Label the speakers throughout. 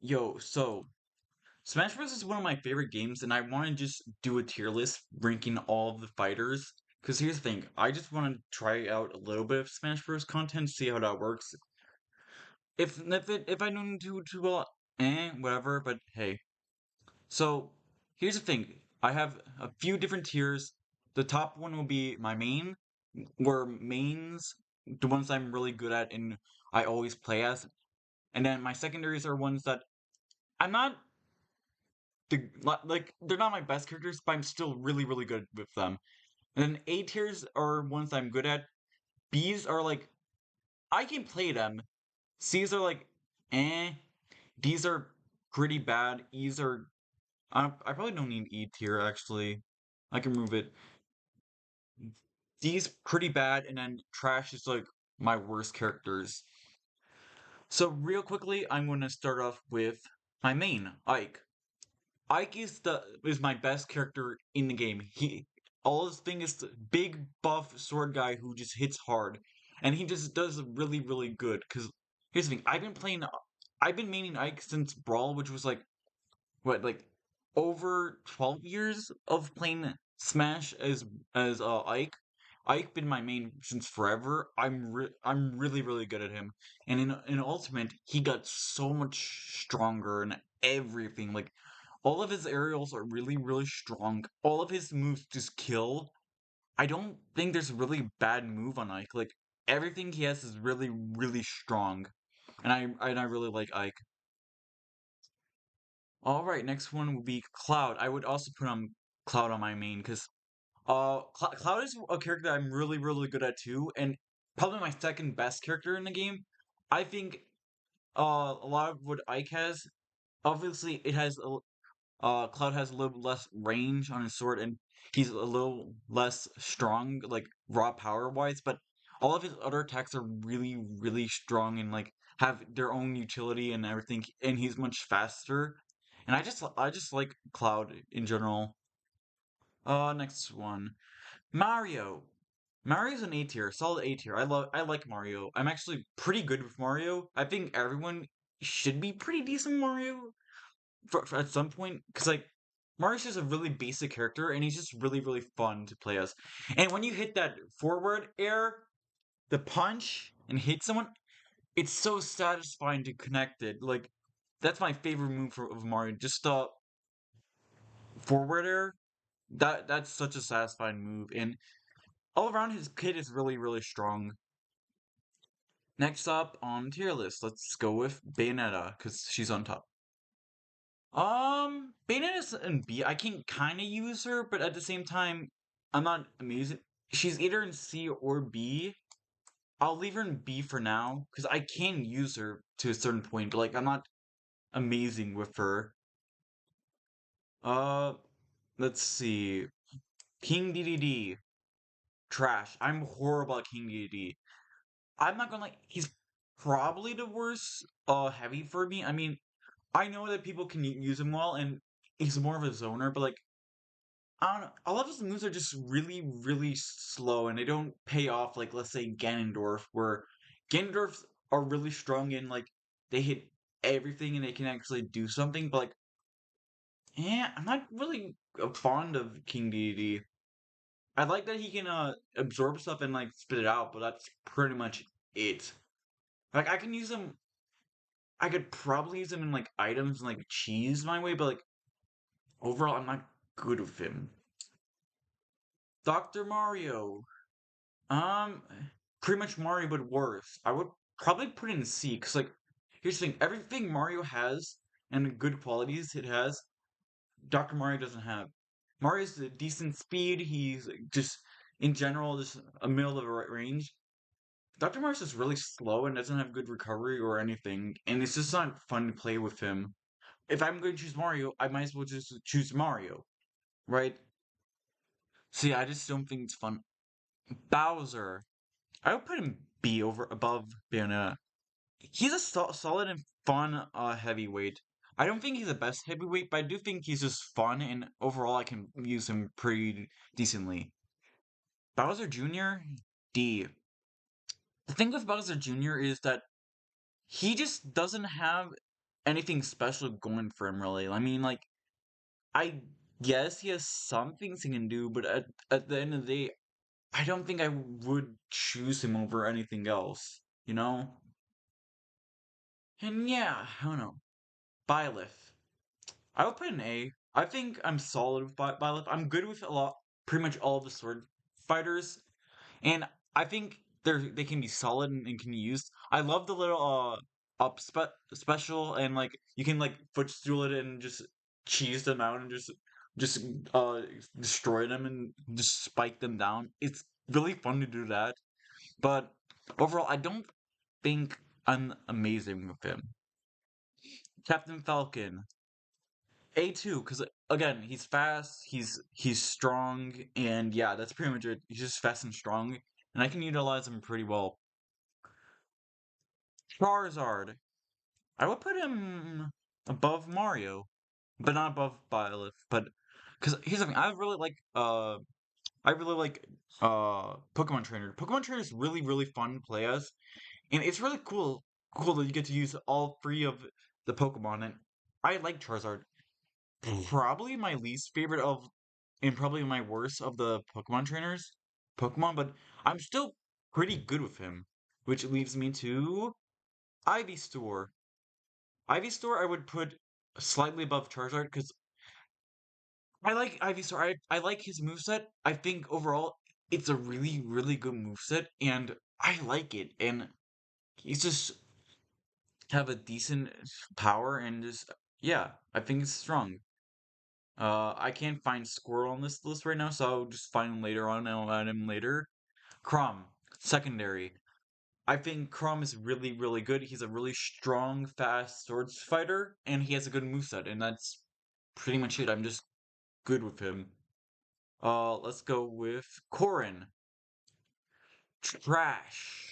Speaker 1: Yo, so Smash Bros is one of my favorite games, and I want to just do a tier list ranking all of the fighters. Because here's the thing, I just want to try out a little bit of Smash Bros content, see how that works. If I don't do too well, whatever. But hey, so here's the thing, I have a few different tiers. The top one will be my main, where mains, the ones I'm really good at and I always play as, and then my secondaries are ones that I'm not like they're not my best characters, but I'm still really good with them. And then A tiers are ones I'm good at. B's are like I can play them. C's are like eh. D's are pretty bad. E's are I probably don't need E tier actually. I can remove it. D's pretty bad, and then trash is like my worst characters. So real quickly, I'm going to start off with my main, Ike. Ike is my best character in the game. He all his thing is the big buff sword guy who just hits hard, and he just does really good. Cause here's the thing, I've been maining Ike since Brawl, which was like what over 12 years of playing Smash as Ike. Ike been my main since forever. I'm really good at him, and in Ultimate he got so much stronger and everything. Like all of his aerials are really strong. All of his moves just kill. I don't think there's a really bad move on Ike. Like everything he has is really strong, and I really like Ike. All right, next one will be Cloud. I would also put on Cloud on my main because Cloud is a character that I'm really good at too, and probably my second best character in the game. I think a lot of what Ike has, obviously it has Cloud has a little less range on his sword, and he's a little less strong, like raw power wise. But all of his other attacks are really strong and like have their own utility and everything. And he's much faster. And I just like Cloud in general. Next one, Mario. Mario's an A tier, solid A tier. I like Mario. I'm actually pretty good with Mario. I think everyone should be pretty decent Mario for at some point, because like Mario's just a really basic character and he's just really fun to play as. And when you hit that forward air, the punch and hit someone, it's so satisfying to connect it. Like that's my favorite move of Mario. Just forward air. That's such a satisfying move, and all around his kit is really strong. Next up on tier list, let's go with Bayonetta because she's on top. Bayonetta's in B. I can kind of use her, but at the same time, I'm not amazing. She's either in C or B. I'll leave her in B for now because I can use her to a certain point, but like I'm not amazing with her. Uh, let's see. King DDD, trash. I'm horrible at King DDD. I'm not gonna like. He's probably the worst heavy for me. I mean, I know that people can use him well, and he's more of a zoner, but like I don't know. A lot of his moves are just really slow, and they don't pay off. Like let's say Ganondorf, where Ganondorfs are really strong and like they hit everything and they can actually do something. But like, yeah, I'm not really fond of King Deity. I like that he can absorb stuff and like spit it out, but that's pretty much it. Like I can use him. I could probably use him in like items and like cheese my way, but like overall, I'm not good with him. Dr. Mario. Um, pretty much Mario, but worse. I would probably put it in C, because, like, here's the thing, everything Mario has and the good qualities it has, Dr. Mario doesn't have. Mario's a decent speed, he's just, in general, just a middle of the range. Dr. Mario's just really slow and doesn't have good recovery or anything, and it's just not fun to play with him. If I'm going to choose Mario, I might as well just choose Mario, right? See, I just don't think it's fun. Bowser. I would put him B over above Bayonetta. He's a solid and fun heavyweight. I don't think he's the best heavyweight, but I do think he's just fun, and overall I can use him pretty decently. Bowser Jr. D. The thing with Bowser Jr. is that he just doesn't have anything special going for him, really. I mean, like, I guess he has some things he can do, but at the end of the day, I don't think I would choose him over anything else, you know? And yeah, I don't know. Byleth. I would put an A. I think I'm solid with Byleth. I'm good with pretty much all of the sword fighters, and I think they can be solid and can be used. I love the little special, and like you can like footstool it and just cheese them out and just uh destroy them and just spike them down. It's really fun to do that. But overall, I don't think I'm amazing with him. Captain Falcon, A2, because again, he's fast, he's strong, and yeah, that's pretty much it. He's just fast and strong, and I can utilize him pretty well. Charizard, I would put him above Mario, but not above Byleth. But because here's the thing, I really like Pokemon Trainer. Pokemon Trainer is really fun to play as, and it's really cool that you get to use all three of the Pokemon. And I like Charizard. Probably my least favorite of, and probably my worst of the Pokemon trainers, Pokemon, but I'm still pretty good with him. Which leaves me to Ivysaur. Ivysaur I would put slightly above Charizard because I like Ivysaur. I like his moveset. I think overall it's a really good moveset, and I like it. And he's just have a decent power and just yeah, I think it's strong. I can't find Squirrel on this list right now, so I'll just find him later on and I'll add him later. Crom, secondary. I think Crom is really good. He's a really strong, fast swords fighter, and he has a good moveset, and that's pretty much it. I'm just good with him. Let's go with Corrin. Trash.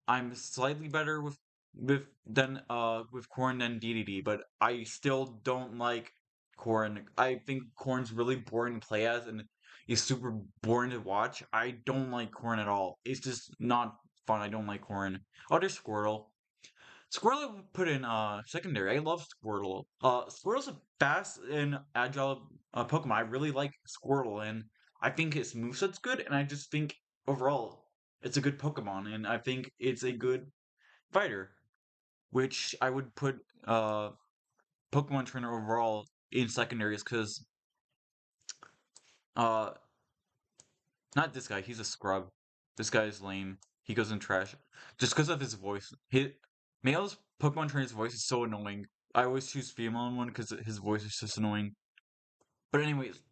Speaker 1: I'm slightly better with Corrin than DDD, but I still don't like Corrin. I think Corrin's really boring to play as and he's super boring to watch. I don't like Corrin at all. It's just not fun. I don't like Corrin. Other Squirtle. Squirtle I would put in secondary. I love Squirtle. Squirtle's a fast and agile Pokemon. I really like Squirtle and I think his moveset's good and I just think overall it's a good Pokemon and I think it's a good fighter, which I would put Pokemon Trainer overall in secondaries because uh not this guy, he's a scrub. This guy is lame. He goes in trash. Just because of his voice. Male's Pokemon Trainer's voice is so annoying. I always choose female in one because his voice is just annoying. But anyways,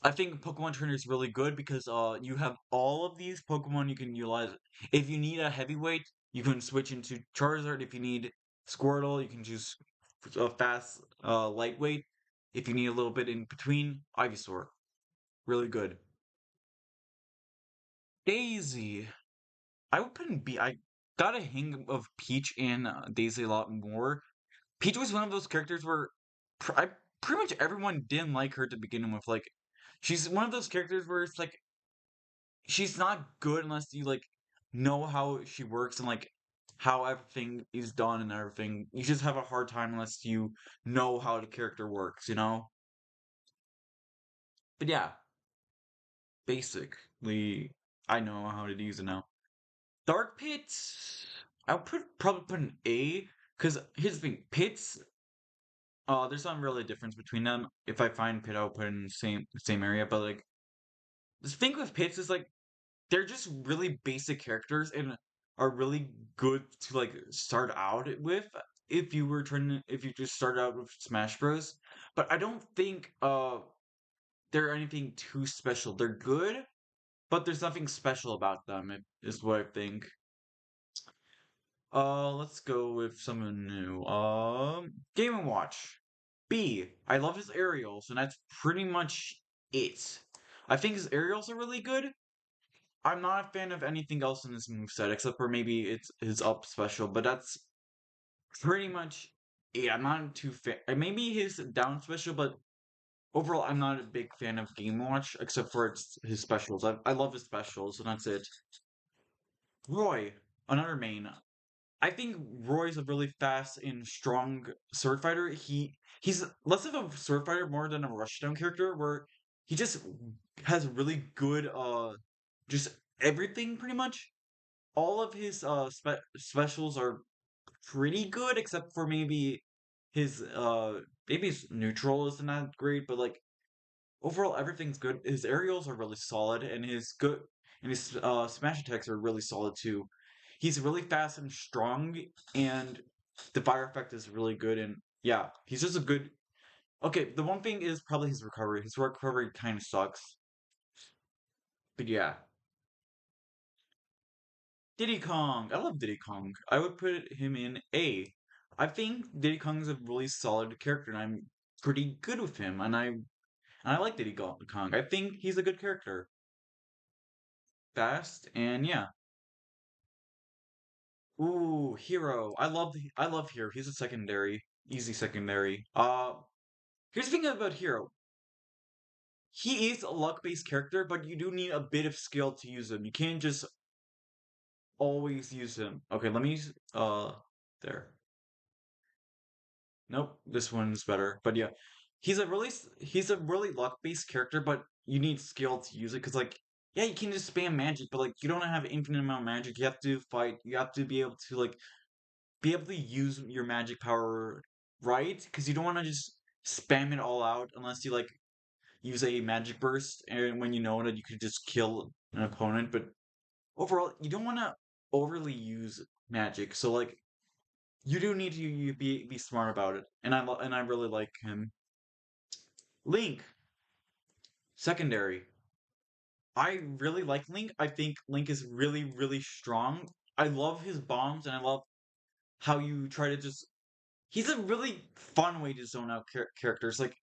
Speaker 1: I think Pokemon Trainer is really good because you have all of these Pokemon you can utilize. If you need a heavyweight, you can switch into Charizard. If you need Squirtle, you can choose a fast lightweight. If you need a little bit in between, Ivysaur. Really good. Daisy. I would put in B. I got a hang of Peach and Daisy a lot more. Peach was one of those characters where pretty much everyone didn't like her to begin with. Like, she's one of those characters where it's like she's not good unless you like know how she works and like how everything is done and everything. You just have a hard time unless you know how the character works, you know? But yeah, basically I know how to use it now. Dark Pits, probably put an A because here's the thing, Pits. There's not really a difference between them. If I find Pit, I'll put it in the same area. But like the thing with Pits is like they're just really basic characters and are really good to like start out with if you just start out with Smash Bros. But I don't think they're anything too special. They're good, but there's nothing special about them, is what I think. Let's go with someone new. Game and Watch. B. I love his aerials, and that's pretty much it. I think his aerials are really good. I'm not a fan of anything else in this moveset, except for maybe it's his up special, but that's pretty much it. I'm not too fan. Maybe his down special, but overall, I'm not a big fan of Game Watch, except for his specials. I love his specials, and that's it. Roy, another main. I think Roy's a really fast and strong sword fighter. He's less of a sword fighter more than a rushdown character where he just has really good just everything pretty much. All of his specials are pretty good except for his maybe his neutral isn't that great, but like overall everything's good. His aerials are really solid and his smash attacks are really solid too. He's really fast and strong, and the fire effect is really good. And yeah, he's just a good. Okay, the one thing is probably his recovery. His recovery kind of sucks, but yeah. Diddy Kong. I love Diddy Kong. I would put him in A. I think Diddy Kong's a really solid character, and I'm pretty good with him. And I like Diddy Kong. I think he's a good character. Fast and yeah. Ooh, Hero. I love Hero. He's a secondary, easy secondary. Here's the thing about Hero. He is a luck-based character, but you do need a bit of skill to use him. You can't just always use him. Okay, let me there. Nope, this one's better. But yeah, he's a really luck-based character, but you need skill to use it because like yeah, you can just spam magic, but like you don't have infinite amount of magic. You have to fight. You have to be able to like be able to use your magic power right because you don't want to just spam it all out unless you like use a magic burst and when you know it you could just kill an opponent. But overall, you don't want to overly use magic. So like you do need to be smart about it. And and I really like him. Link, secondary. I really like Link. I think Link is really strong. I love his bombs and I love how you try to just he's a really fun way to zone out characters. Like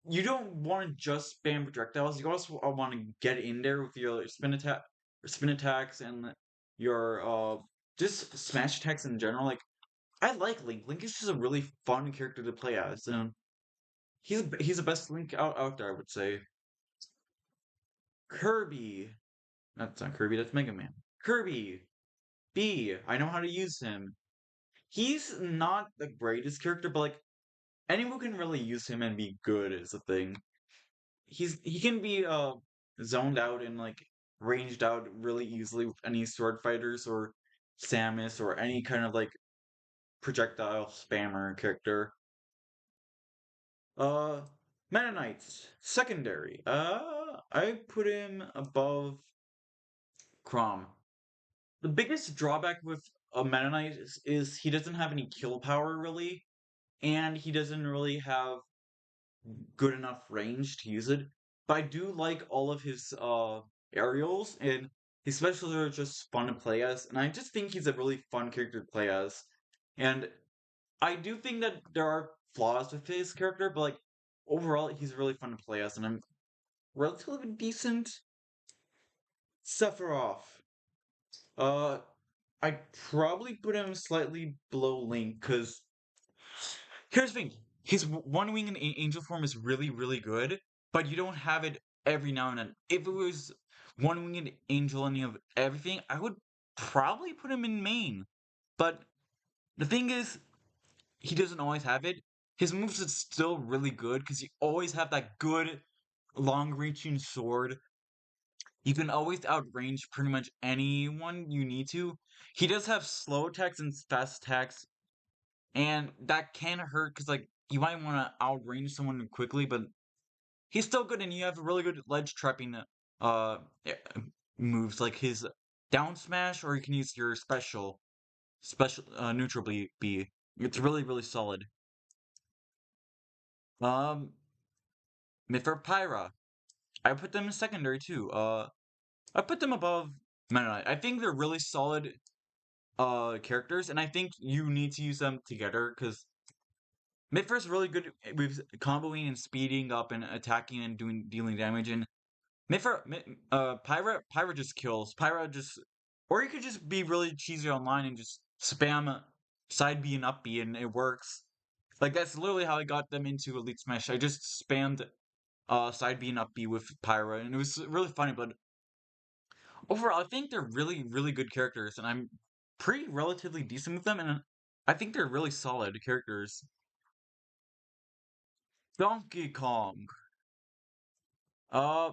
Speaker 1: you don't want to just spam projectiles. You also want to get in there with your spin attacks, and your just smash attacks in general. Like I like Link. Link is just a really fun character to play as, and he's the best Link out there. I would say Kirby. That's not Kirby. That's Mega Man. Kirby B. I know how to use him. He's not the greatest character, but like anyone can really use him and be good is the thing. He can be zoned out and like ranged out really easily with any sword fighters or Samus or any kind of like projectile spammer character. Uh Meta Knight's secondary. I put him above Crom. The biggest drawback with a Meta Knight is he doesn't have any kill power really, and he doesn't really have good enough range to use it. But I do like all of his aerials and his specials are just fun to play as, and I just think he's a really fun character to play as. And I do think that there are flaws with his character, but like overall he's really fun to play as, and I'm relatively decent. Sephiroth. Uh I'd probably put him slightly below Link, because here's the thing. His one wing and angel form is really good, but you don't have it every now and then. If it was one winged angel and you have everything, I would probably put him in main. But the thing is, he doesn't always have it. His moves is still really good because you always have that good long reaching sword. You can always outrange pretty much anyone you need to. He does have slow attacks and fast attacks, and that can hurt because like you might want to outrange someone quickly, but he's still good, and you have really good ledge trapping uh eh, moves like his down smash, or you can use your special neutral B. It's really solid. Um, Mythra Pyra. I put them in secondary too. I put them above Meta Knight. I think they're really solid characters, and I think you need to use them together because Mythra's really good with comboing and speeding up and attacking and dealing damage. And Pyra just kills. Pyra just, or you could just be really cheesy online and just spam side B and up B, and it works. Like that's literally how I got them into Elite Smash. I just spammed side B and up B with Pyra, and it was really funny. But overall, I think they're really good characters, and I'm pretty relatively decent with them, and I think they're really solid characters. Donkey Kong. Uh,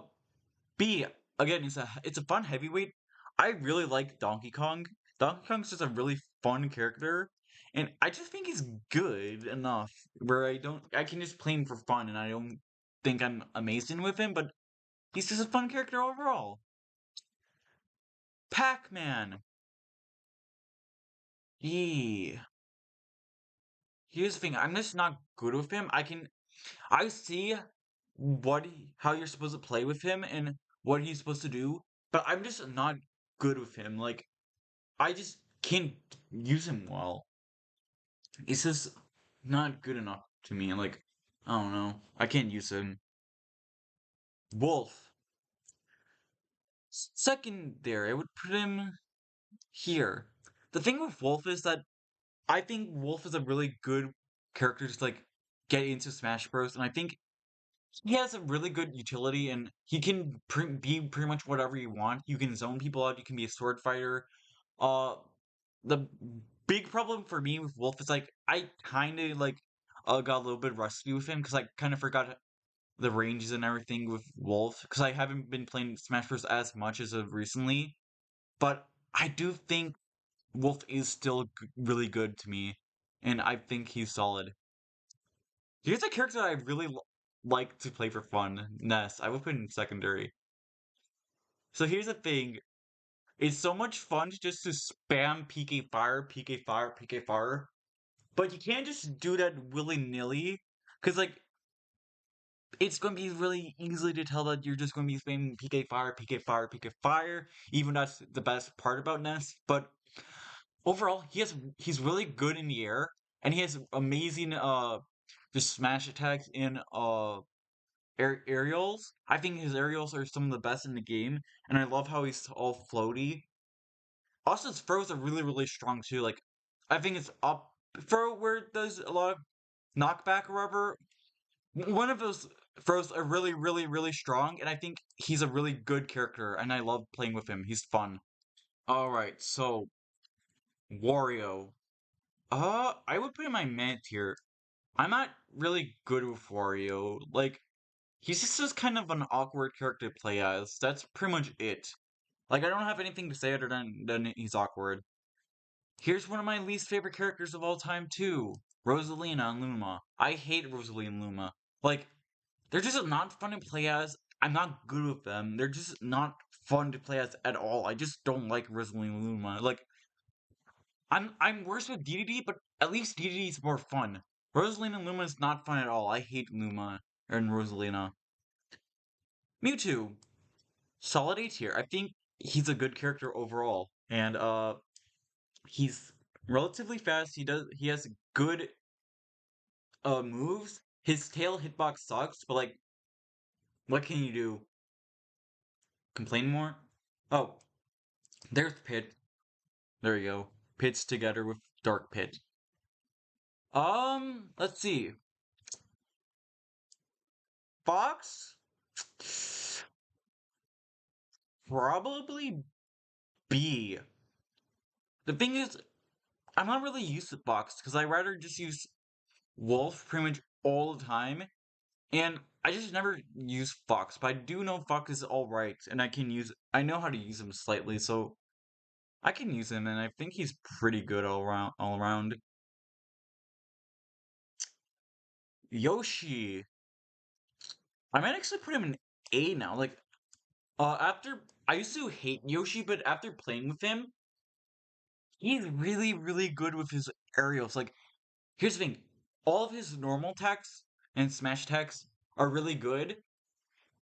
Speaker 1: B again. It's a fun heavyweight. I really like Donkey Kong. Donkey Kong's just a really fun character, and I just think he's good enough where I can just play him for fun, and I don't think I'm amazing with him, but he's just a fun character overall. Pac-Man. Yeah. Here's the thing. I'm just not good with him. I see how you're supposed to play with him and what he's supposed to do, but I'm just not good with him. Like I just can't use him well. It's just not good enough to me. Like I don't know. I can't use him. Wolf. Second there, I would put him here. The thing with Wolf is that I think Wolf is a really good character to like get into Smash Bros. And I think he has a really good utility, and he can be pretty much whatever you want. You can zone people out. You can be a sword fighter. Uh, the big problem for me with Wolf is like I kind of like got a little bit rusty with him because I kind of forgot the ranges and everything with Wolf because I haven't been playing Smash Bros as much as of recently. But I do think Wolf is still really good to me, and I think he's solid. Here's a character I really like to play for fun. Ness. I would put in secondary. So here's the thing. It's so much fun just to spam PK Fire, PK Fire, PK Fire. But you can't just do that willy-nilly. Because, like, it's going to be really easy to tell that you're just going to be spamming PK Fire, PK Fire, PK Fire. Even that's the best part about Ness. But overall, he's really good in the air. And he has amazing just smash attacks in aerials. I think his aerials are some of the best in the game, and I love how he's all floaty. Also, his throws are really, really strong too. Like, I think it's up throw where it does a lot of knockback or whatever. One of those throws are really, really, really strong, and I think he's a really good character, and I love playing with him. He's fun. All right, so Wario. I would put in my man tier. I'm not really good with Wario. Like, he's just kind of an awkward character to play as. That's pretty much it. Like, I don't have anything to say other than he's awkward. Here's one of my least favorite characters of all time, too. Rosalina and Luma. I hate Rosalina and Luma. Like, they're just not fun to play as. I'm not good with them. They're just not fun to play as at all. I just don't like Rosalina and Luma. Like, I'm worse with DDD, but at least DDD is more fun. Rosalina and Luma is not fun at all. I hate Luma and Rosalina. Mewtwo. Solid A tier. I think he's a good character overall, and he's relatively fast. He has good moves. His tail hitbox sucks, but like, what can you do? Complain more? Oh, there's Pit. There you go. Pit's together with Dark Pit. Let's see. Fox? Probably B. The thing is, I'm not really used to Fox because I rather just use Wolf pretty much all the time. And I just never use Fox, but I do know Fox is alright, and I know how to use him slightly, so I can use him, and I think he's pretty good all around. Yoshi. I might actually put him in A now. Like, after I used to hate Yoshi, but after playing with him, he's really, really good with his aerials. Like, here's the thing. All of his normal attacks and smash attacks are really good.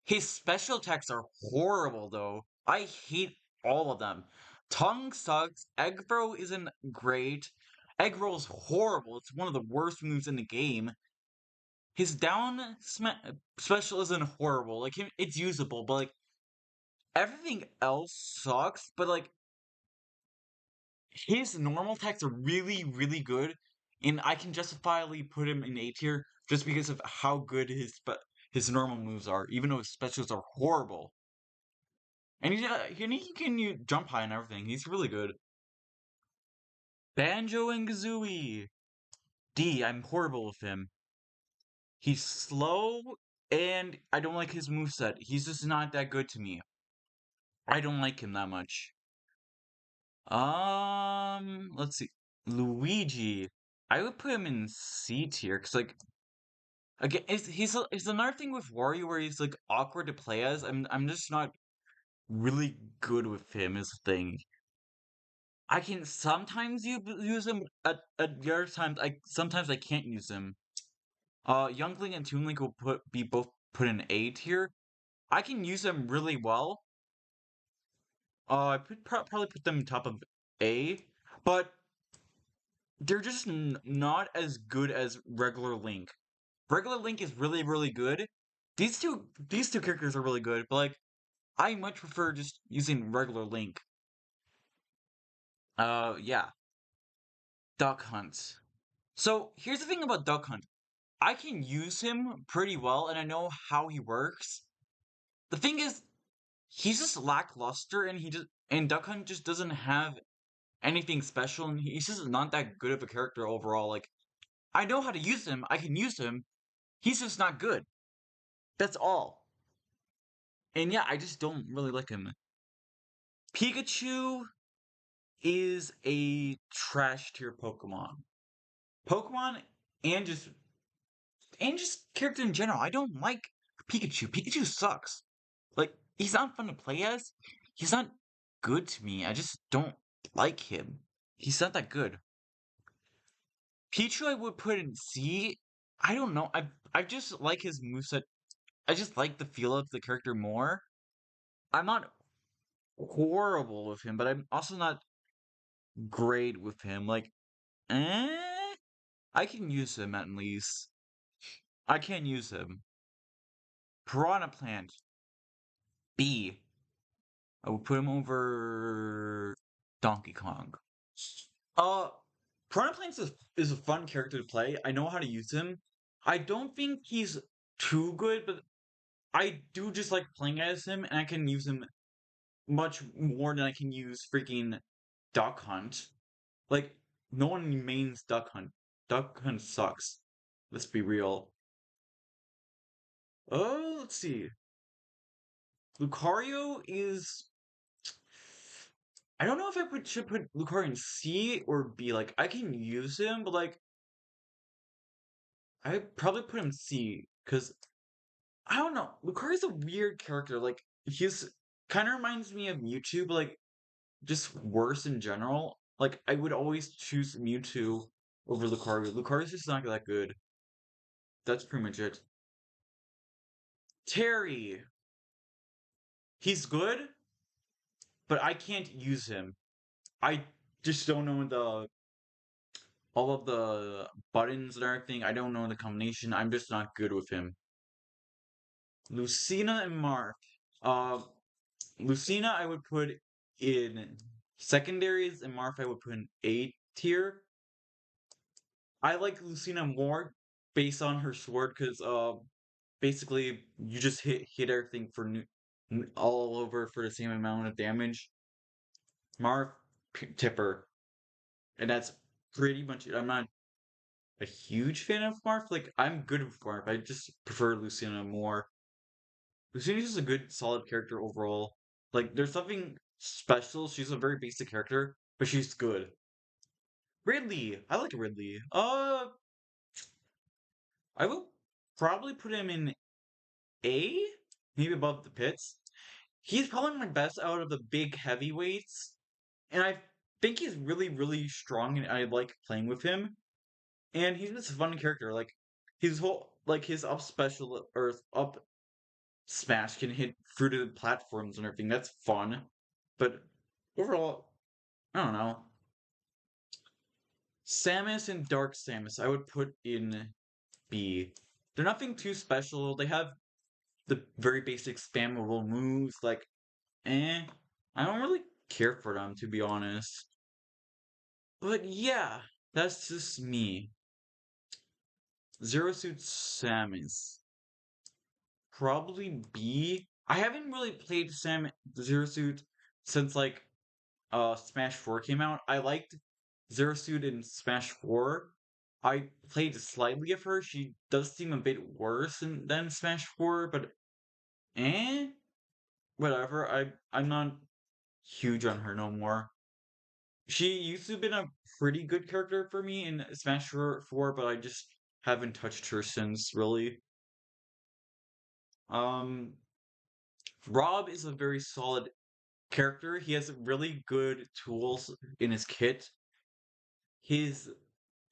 Speaker 1: His special attacks are horrible, though. I hate all of them. Tongue sucks. Egg throw isn't great. Egg roll's horrible. It's one of the worst moves in the game. His special isn't horrible. Like it's usable, but like everything else sucks. But like his normal attacks are really, really good, and I can justifiably put him in A tier just because of how good his normal moves are, even though his specials are horrible. And he can you jump high and everything. He's really good. Banjo and Kazooie. D, I'm horrible with him. He's slow, and I don't like his moveset. He's just not that good to me. I don't like him that much. Let's see. Luigi. I would put him in C tier, because, like, again, it's another thing with Wario where he's, like, awkward to play as. I'm just not really good with him, is the thing. I can sometimes use him, at the other times, sometimes I can't use him. Young Link and Toon Link will be both put in A tier. I can use them really well. I could probably put them top of A, but they're just not as good as regular Link. Regular Link is really, really good. These two characters are really good, but like I much prefer just using regular Link. Yeah. Duck Hunt. So here's the thing about Duck Hunt. I can use him pretty well, and I know how he works. The thing is, he's just lackluster, and Duck Hunt just doesn't have anything special, and he's just not that good of a character overall. Like, I know how to use him, I can use him, he's just not good. That's all. And yeah, I just don't really like him. Pikachu is a trash tier Pokemon. Pokemon and just character in general. I don't like Pikachu. Pikachu sucks. Like, he's not fun to play as. He's not good to me. I just don't like him. He's not that good. Pichu I would put in C. I don't know. I just like his moveset. I just like the feel of the character more. I'm not horrible with him, but I'm also not great with him. Like, eh? I can use him at least. I can use him. Piranha Plant. B. I would put him over Donkey Kong. Uh, Piranha Plant is a fun character to play. I know how to use him. I don't think he's too good, but I do just like playing as him, and I can use him much more than I can use freaking Duck Hunt. Like, no one mains Duck Hunt. Duck Hunt sucks. Let's be real. Oh, let's see. Lucario is. I don't know if should put Lucario in C or B. Like, I can use him, but like, I probably put him C because I don't know. Lucario's a weird character. Like, he's kind of reminds me of Mewtwo, but like just worse in general. Like, I would always choose Mewtwo over Lucario. Lucario's just not that good. That's pretty much it. Terry. He's good, but I can't use him. I just don't know all of the buttons and everything. I don't know the combination. I'm just not good with him. Lucina and Marth. Uh, Lucina I would put in secondaries, and Marth I would put in A tier. I like Lucina more based on her sword because basically you just hit everything for all over for the same amount of damage. Marth Tipper, and that's pretty much it. I'm not a huge fan of Marth. Like, I'm good with Marth. I just prefer Lucina more. Lucina's just a good, solid character overall. Like, there's something special. She's a very basic character, but she's good. Ridley, I like Ridley. I will probably put him in A, maybe above the pits. He's probably my best out of the big heavyweights, and I think he's really, really strong, and I like playing with him. And he's just a fun character. Like, his up special or up smash can hit fruited platforms and everything. That's fun, but overall, I don't know. Samus and Dark Samus, I would put in B. They're nothing too special. They have the very basic spammable moves, like, eh. I don't really care for them, to be honest. But yeah, that's just me. Zero Suit Samus. Probably B. I haven't really played Zero Suit since like Smash 4 came out. I liked Zero Suit in Smash 4. I played slightly of her. She does seem a bit worse than Smash 4, but eh? Whatever. I'm not huge on her no more. She used to have been a pretty good character for me in Smash 4, but I just haven't touched her since, really. Um, Rob is a very solid character. He has really good tools in his kit. His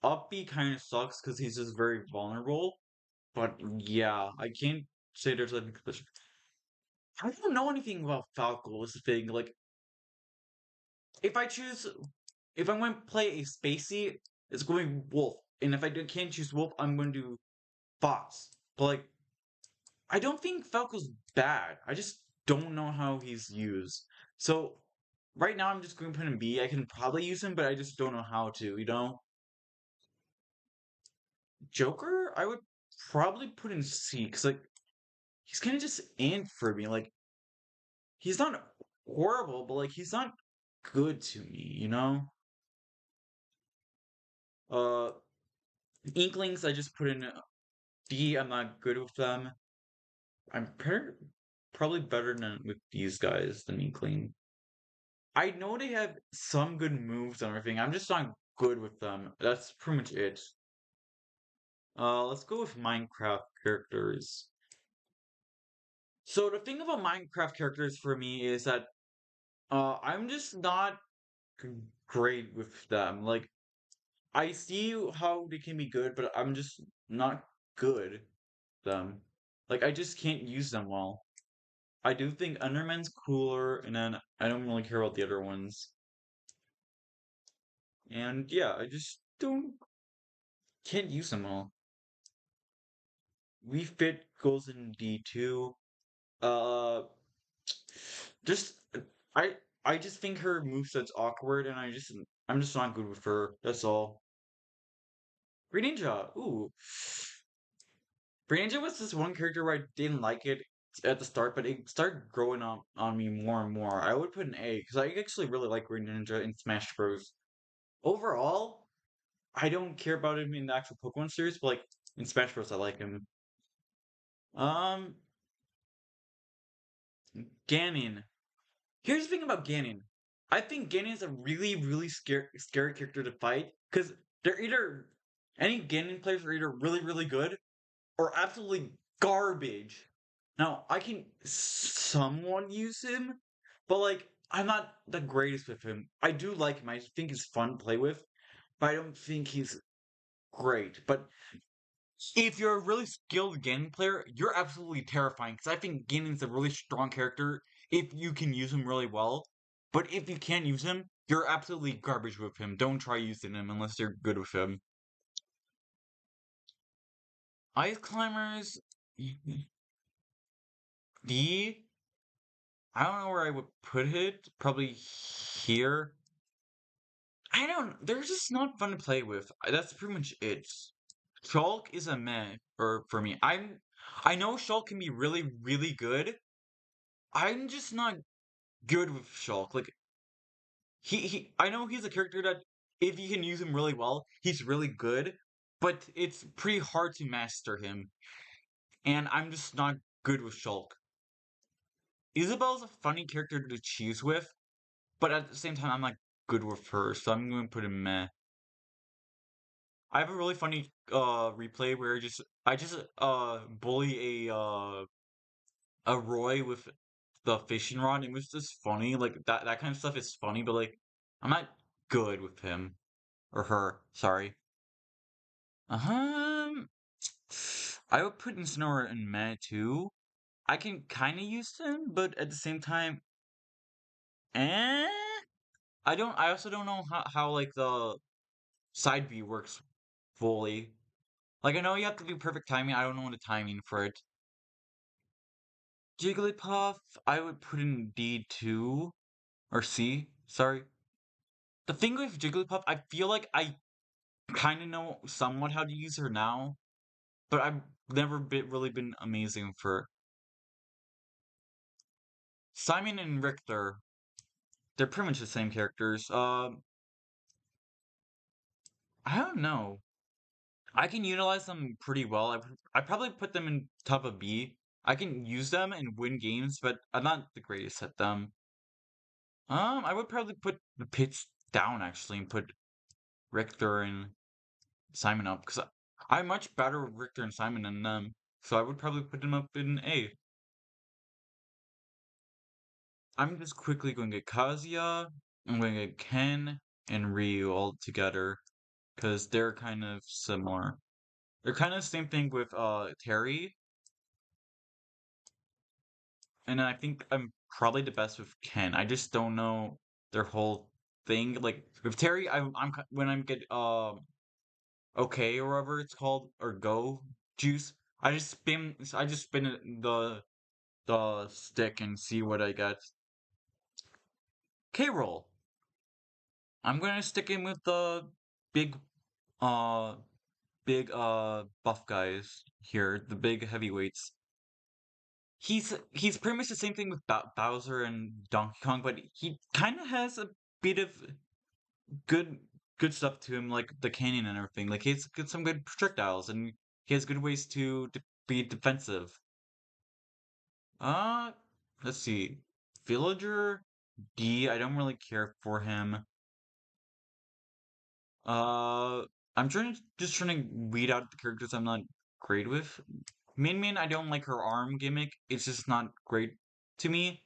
Speaker 1: up B kind of sucks because he's just very vulnerable. But yeah, I can't say there's anything. I don't know anything about Falco is the thing. Like, if I choose, if I'm going to play a Spacey, it's going to be Wolf. And if I can't choose Wolf, I'm going to do Fox. But like, I don't think Falco's bad. I just don't know how he's used. So right now, I'm just going to put him B. I can probably use him, but I just don't know how to. Joker, I would probably put in C because like he's kind of just in for me. Like he's not horrible, but like he's not good to me. Uh, Inklings, I just put in D. I'm not good with them. Probably better than with these guys than Inkling. I know they have some good moves and everything. I'm just not good with them. That's pretty much it. Let's go with Minecraft characters. So the thing about Minecraft characters for me is that I'm just not great with them. Like I see how they can be good, but I'm just not good with them. Like I just can't use them well. I do think Enderman's cooler, and then I don't really care about the other ones. And yeah, I just don't can't use them all. We Fit goes in D2. Uh, just I I just think her moveset's awkward, and I'm just not good with her. That's all. Green Ninja. Ooh. Green Ninja was this one character where I didn't like it at the start, but it started growing on me more and more. I would put an A because I actually really like Green Ninja in Smash Bros. Overall, I don't care about him in the actual Pokemon series, but like in Smash Bros, I like him. Um, Ganon. Here's the thing about Ganon. I think Ganon is a really, really scary character to fight because they're either any Ganon players are either really, really good or absolutely garbage. Now, I can somewhat use him, but like I'm not the greatest with him. I do like him. I think he's fun to play with, but I don't think he's great. But if you're a really skilled Ganon player, you're absolutely terrifying because I think Ganon's a really strong character if you can use him really well. But if you can't use him, you're absolutely garbage with him. Don't try using him unless you're good with him. Ice Climbers, D. I don't know where I would put it. Probably here. I don't. They're just not fun to play with. That's pretty much it. Shulk is a meh for me. I know Shulk can be really really good. I'm just not good with Shulk. Like he I know he's a character that if you can use him really well, he's really good, but it's pretty hard to master him. And I'm just not good with Shulk. Isabel's a funny character to choose with, but at the same time I'm not good with her, so I'm gonna put him meh. I have a really funny replay where I just bully a Roy with the fishing rod. It was just funny. Like that kind of stuff is funny, but like I'm not good with him or her. Sorry. Uh-huh. I would put Incineroar in meh too. I can kind of use him, but at the same time, eh. I don't. I also don't know how like the side B works fully. Like I know you have to do perfect timing. I don't know the timing for it. Jigglypuff, I would put in D2 or C. Sorry. The thing with Jigglypuff, I feel like I kind of know somewhat how to use her now, but I've never really been amazing for Simon and Richter. They're pretty much the same characters. I don't know. I can utilize them pretty well. I probably put them in top of B. I can use them and win games, but I'm not the greatest at them. I would probably put the pitch down actually and put Richter and Simon up because I'm much better with Richter and Simon than them. So I would probably put them up in A. I'm just quickly going to get Kazuya. I'm going to get Ken and Ryu all together because they're kind of similar. They're kind of the same thing with Terry, and I think I'm probably the best with Ken. I just don't know their whole thing. Like with Terry, when I'm get okay or whatever it's called or go juice. I just spin the stick and see what I get. K roll. I'm gonna stick in with the big uh buff guys here, the big heavyweights. He's pretty much the same thing with Bowser and Donkey Kong, but he kind of has a bit of good good stuff to him, like the canyon and everything. Like he's got some good projectiles, and he has good ways to be defensive. Uh, let's see, Villager D. I don't really care for him. Uh, just trying to weed out the characters I'm not great with. Min Min, I don't like her arm gimmick. It's just not great to me.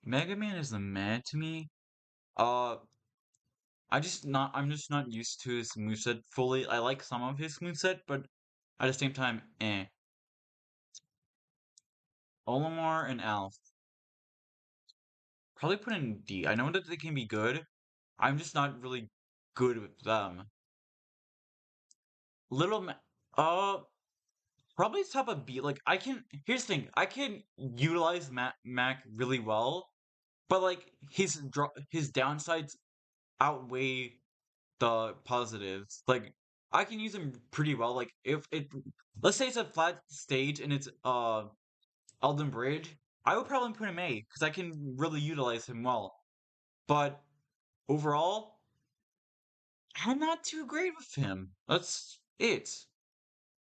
Speaker 1: Mega Man is the mad to me. Uh, I'm just not used to his moveset fully. I like some of his moveset, but at the same time, eh. Olimar and Alf. Probably put in D. I know that they can be good. I'm just not really good with them. Little Ma probably top of B. Like here's the thing. I can utilize Mac really well, but like his downsides outweigh the positives. Like I can use him pretty well. Like if it let's say it's a flat stage and it's Elden Bridge, I would probably put him A because I can really utilize him well. But overall, I'm not too great with him. That's it.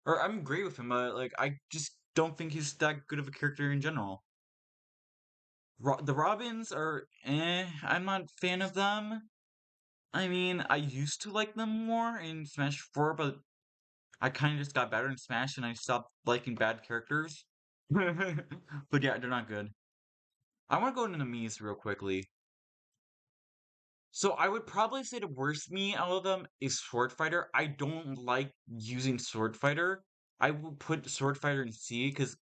Speaker 1: Or I'm great with him, but like I just don't think he's that good of a character in general. The Robins are I'm not a fan of them. I mean, I used to like them more in Smash 4, but I kind of just got better in Smash and I stopped liking bad characters. But yeah, they're not good. I want to go into the Mii's real quickly. So I would probably say the worst Mii out of them is Sword Fighter. I don't like using Sword Fighter. I will put Sword Fighter in C because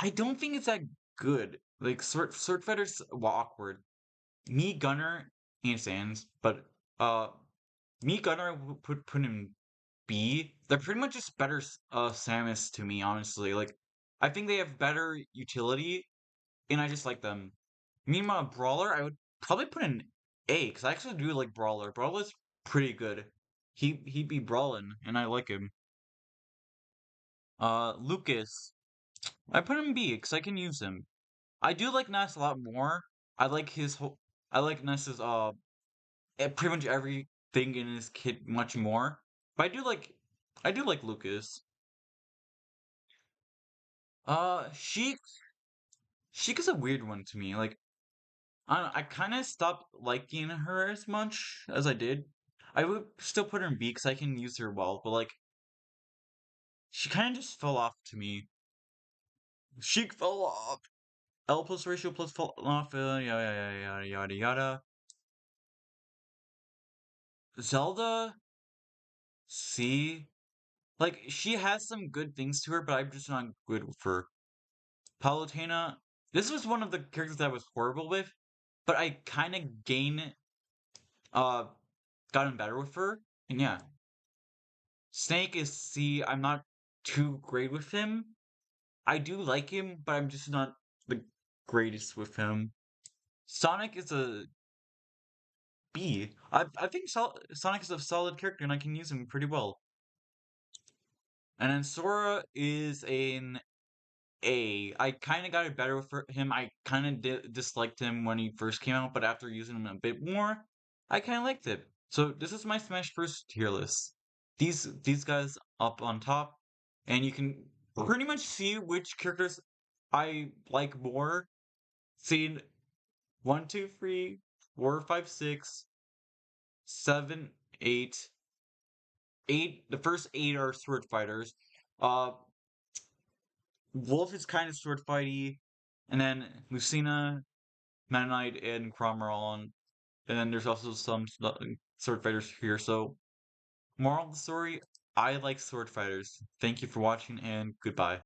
Speaker 1: I don't think it's that good. Like Sword Fighter's awkward. Mii Gunner and Sans, but uh Mii Gunner I would put in B. They're pretty much just better Samus to me, honestly. Like I think they have better utility and I just like them. Meanwhile, Brawler, I would probably put in A because I actually do like Brawler. Brawler's pretty good. He be brawling, and I like him. Lucas, I put him B because I can use him. I do like Ness a lot more. I like his whole. I like Ness's pretty much everything in his kit much more. But I do like Lucas. Sheik. Sheik is a weird one to me. Like I kind of stopped liking her as much as I did. I would still put her in B because I can use her well, but like she kind of just fell off to me. Sheik fell off. L plus ratio plus fell off. Yada yada yada yada yada. Zelda C. Like she has some good things to her, but I'm just not good with her. Palutena. This was one of the characters that I was horrible with, but I kind of uh gotten better with her, and yeah. Snake is C. I'm not too great with him. I do like him, but I'm just not the greatest with him. Sonic is a B. I think Sonic is a solid character, and I can use him pretty well. And then Sora is an A. I kind of got it better with him. I kind of disliked him when he first came out, but after using him a bit more, I kind of liked it. So this is my Smash Bros. Tier list. These guys up on top, and you can pretty much see which characters I like more. Seeing 1, 2, 3, 4, 5, 6, 7, 8. 8. The first 8 are sword fighters. Uh, Wolf is kind of sword fighty, and then Lucina, Meta Knight, and Chrom are all on. And then there's also some sword fighters here. So moral of the story, I like sword fighters. Thank you for watching and goodbye.